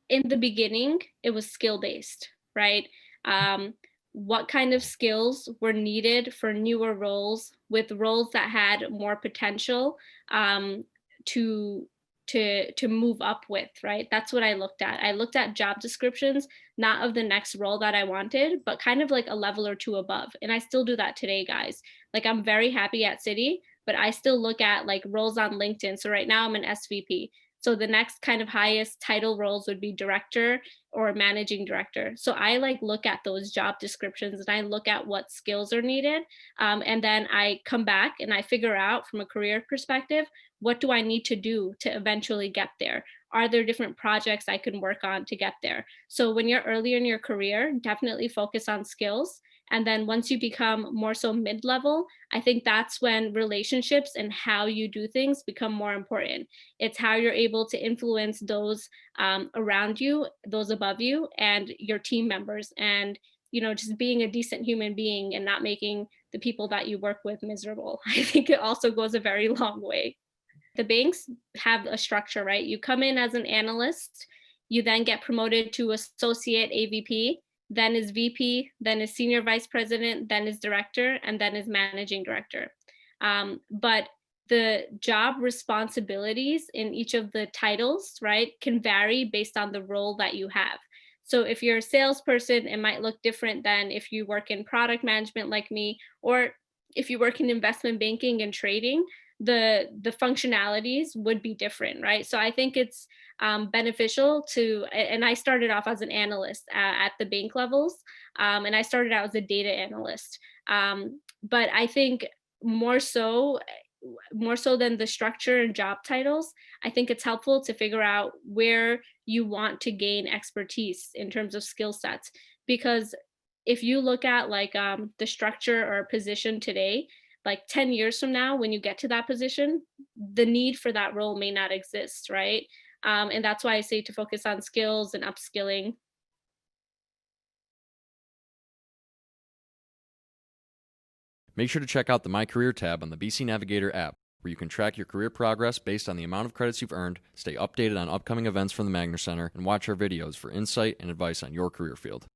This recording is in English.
in the beginning, it was skill-based, right? Um, what kind of skills were needed for newer roles with roles that had more potential um, to to move up with, right? That's what I looked at. I looked at job descriptions, not of the next role that I wanted, but kind of like a level or two above. And I still do that today, guys. Like I'm very happy at Citi, but I still look at like roles on LinkedIn. So right now I'm an SVP. So the next kind of highest title roles would be director or managing director. So I like look at those job descriptions and I look at what skills are needed. And then I come back and I figure out from a career perspective, what do I need to do to eventually get there? Are there different projects I can work on to get there? So when you're earlier in your career, definitely focus on skills. And then once you become more so mid-level, I think that's when relationships and how you do things become more important. It's how you're able to influence those around you, those above you, and your team members, and just being a decent human being and not making the people that you work with miserable. I think it also goes a very long way. The banks have a structure, right? You come in as an analyst, you then get promoted to associate AVP, then is VP, then is senior vice president, then is director, and then is managing director. But the job responsibilities in each of the titles, right, can vary based on the role that you have. So if you're a salesperson, it might look different than if you work in product management like me, or if you work in investment banking and trading, the functionalities would be different, right? So I think it's beneficial to, and I started off as an analyst at the bank levels, and I started out as a data analyst. But I think more so more so than the structure and job titles, I think it's helpful to figure out where you want to gain expertise in terms of skill sets. Because if you look at like the structure or position today, like 10 years from now, when you get to that position, the need for that role may not exist, right? And that's why I say to focus on skills and upskilling. Make sure to check out the My Career tab on the BC Navigator app, where you can track your career progress based on the amount of credits you've earned, stay updated on upcoming events from the Magner Center, and watch our videos for insight and advice on your career field.